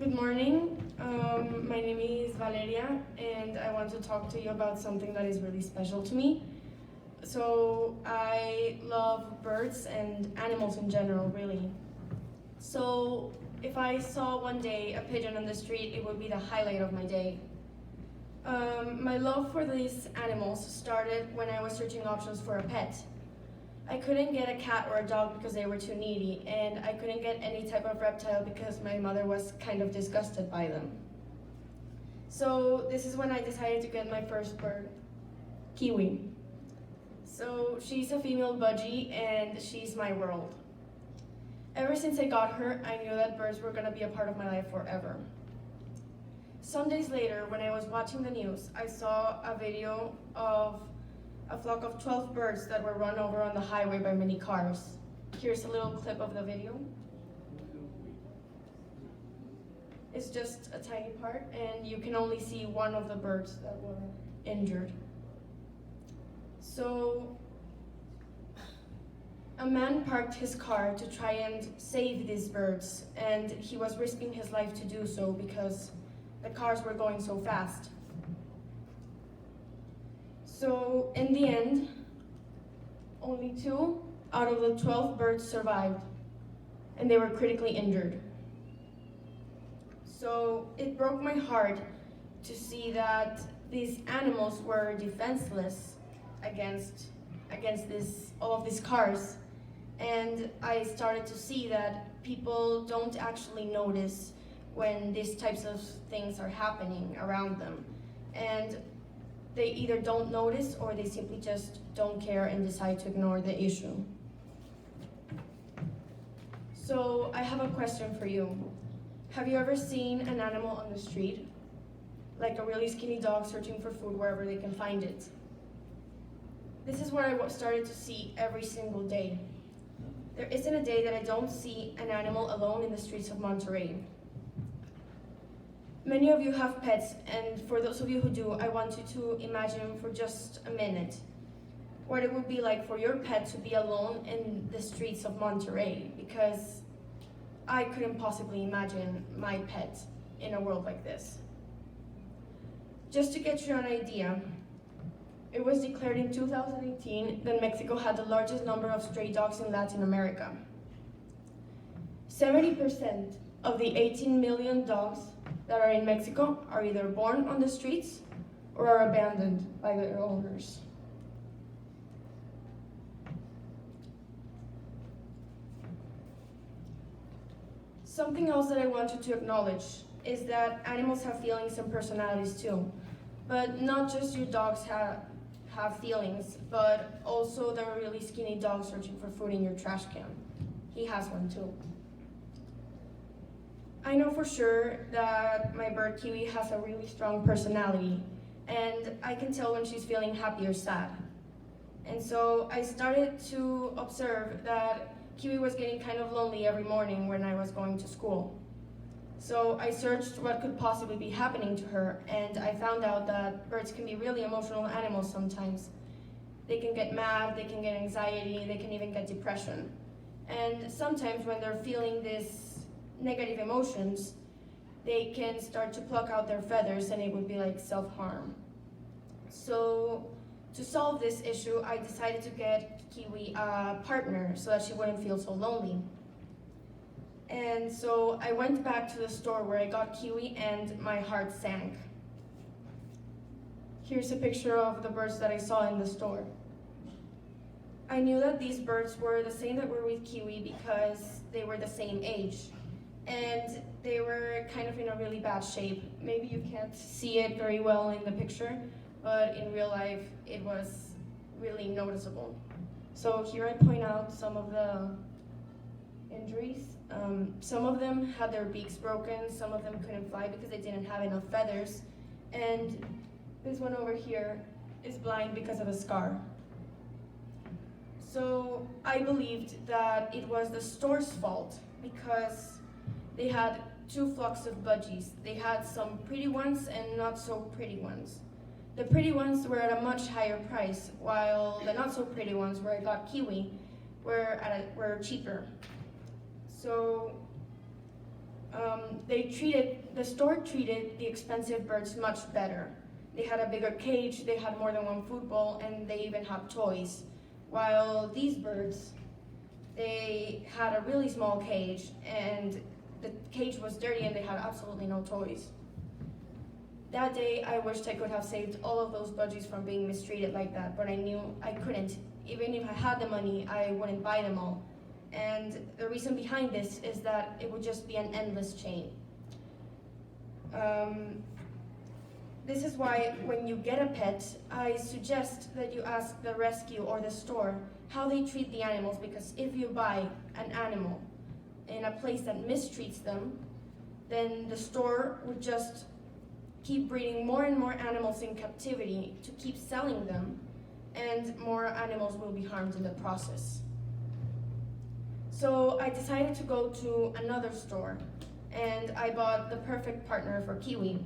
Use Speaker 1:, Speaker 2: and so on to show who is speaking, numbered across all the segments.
Speaker 1: Good morning. My name is Valeria, and I want to talk to you about something that is really special to me. So, I love birds and animals in general, really. So, if I saw one day a pigeon on the street, it would be the highlight of my day. My love for these animals started when I was searching options for a pet. I couldn't get a cat or a dog because they were too needy, and I couldn't get any type of reptile because my mother was kind of disgusted by them. So this is when I decided to get my first bird, Kiwi. So she's a female budgie and she's my world. Ever since I got her, I knew that birds were gonna be a part of my life forever. Some days later, when I was watching the news, I saw a video of a flock of 12 birds that were run over on the highway by many cars. Here's a little clip of the video. It's just a tiny part, and you can only see one of the birds that were injured. So, a man parked his car to try and save these birds, and he was risking his life to do so because the cars were going so fast. So in the end, only 2 out of the 12 birds survived, and they were critically injured. So it broke my heart to see that these animals were defenseless against all of these cars. And I started to see that people don't actually notice when these types of things are happening around them. And they either don't notice or they simply just don't care and decide to ignore the issue. So I have a question for you. Have you ever seen an animal on the street? Like a really skinny dog searching for food wherever they can find it. This is what I started to see every single day. There isn't a day that I don't see an animal alone in the streets of Monterrey. Many of you have pets, and for those of you who do, I want you to imagine for just a minute what it would be like for your pet to be alone in the streets of Monterrey, because I couldn't possibly imagine my pet in a world like this. Just to get you an idea, it was declared in 2018 that Mexico had the largest number of stray dogs in Latin America. 70% of the 18 million dogs that are in Mexico are either born on the streets or are abandoned by their owners. Something else that I want you to acknowledge is that animals have feelings and personalities too. But not just your dogs have feelings, but also the really skinny dog searching for food in your trash can. He has one too. I know for sure that my bird Kiwi has a really strong personality, and I can tell when she's feeling happy or sad. And so I started to observe that Kiwi was getting kind of lonely every morning when I was going to school. So I searched what could possibly be happening to her, and I found out that birds can be really emotional animals sometimes. They can get mad, they can get anxiety, they can even get depression. And sometimes when they're feeling these negative emotions, they can start to pluck out their feathers, and it would be like self-harm. So to solve this issue, I decided to get Kiwi a partner so that she wouldn't feel so lonely. And so I went back to the store where I got Kiwi, and my heart sank. Here's a picture of the birds that I saw in the store. I knew that these birds were the same that were with Kiwi because they were the same age. And they were kind of in a really bad shape. Maybe you can't see it very well in the picture, but in real life, it was really noticeable. So here I point out some of the injuries. Some of them had their beaks broken, some of them couldn't fly because they didn't have enough feathers, and this one over here is blind because of a scar. So I believed that it was the store's fault because they had 2 flocks of budgies. They had some pretty ones and not so pretty ones. The pretty ones were at a much higher price, while the not so pretty ones where I got Kiwi were cheaper. So The store treated the expensive birds much better. They had a bigger cage, they had more than one food bowl, and they even had toys. While these birds, they had a really small cage, and the cage was dirty and they had absolutely no toys. That day, I wished I could have saved all of those budgies from being mistreated like that, but I knew I couldn't. Even if I had the money, I wouldn't buy them all. And the reason behind this is that it would just be an endless chain. This is why when you get a pet, I suggest that you ask the rescue or the store how they treat the animals, because if you buy an animal in a place that mistreats them, then the store would just keep breeding more and more animals in captivity to keep selling them, and more animals will be harmed in the process. So I decided to go to another store, and I bought the perfect partner for Kiwi,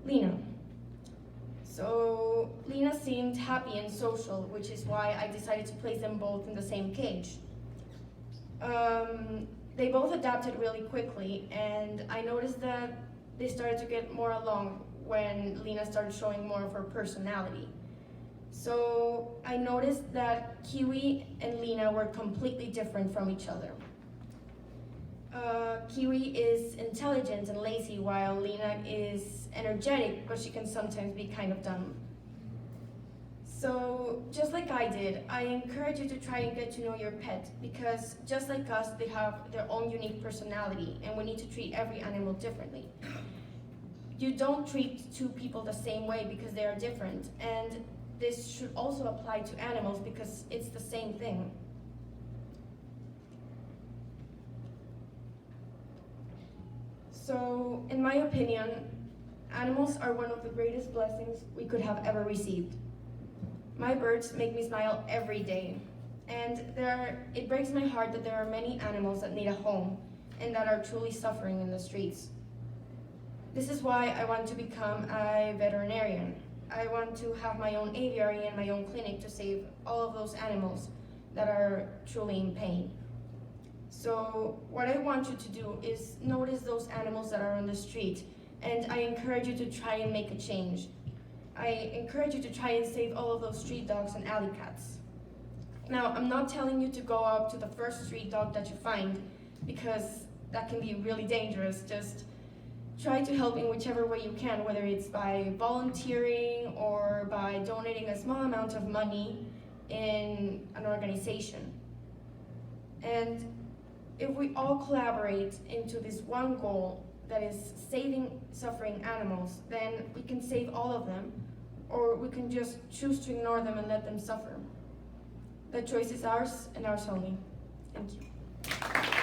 Speaker 1: Lena. So Lena seemed happy and social, which is why I decided to place them both in the same cage. They both adapted really quickly, and I noticed that they started to get more along when Lena started showing more of her personality. So I noticed that Kiwi and Lena were completely different from each other. Kiwi is intelligent and lazy, while Lena is energetic, but she can sometimes be kind of dumb. So just like I did, I encourage you to try and get to know your pet, because just like us, they have their own unique personality, and we need to treat every animal differently. You don't treat two people the same way because they are different, and this should also apply to animals because it's the same thing. So, in my opinion, animals are one of the greatest blessings we could have ever received. My birds make me smile every day, and it breaks my heart that there are many animals that need a home and that are truly suffering in the streets. This is why I want to become a veterinarian. I want to have my own aviary and my own clinic to save all of those animals that are truly in pain. So what I want you to do is notice those animals that are on the street, and I encourage you to try and make a change. I encourage you to try and save all of those street dogs and alley cats. Now, I'm not telling you to go up to the first street dog that you find, because that can be really dangerous. Just try to help in whichever way you can, whether it's by volunteering or by donating a small amount of money in an organization. And if we all collaborate into this one goal, that is saving suffering animals, then we can save all of them, or we can just choose to ignore them and let them suffer. The choice is ours and ours only. Thank you.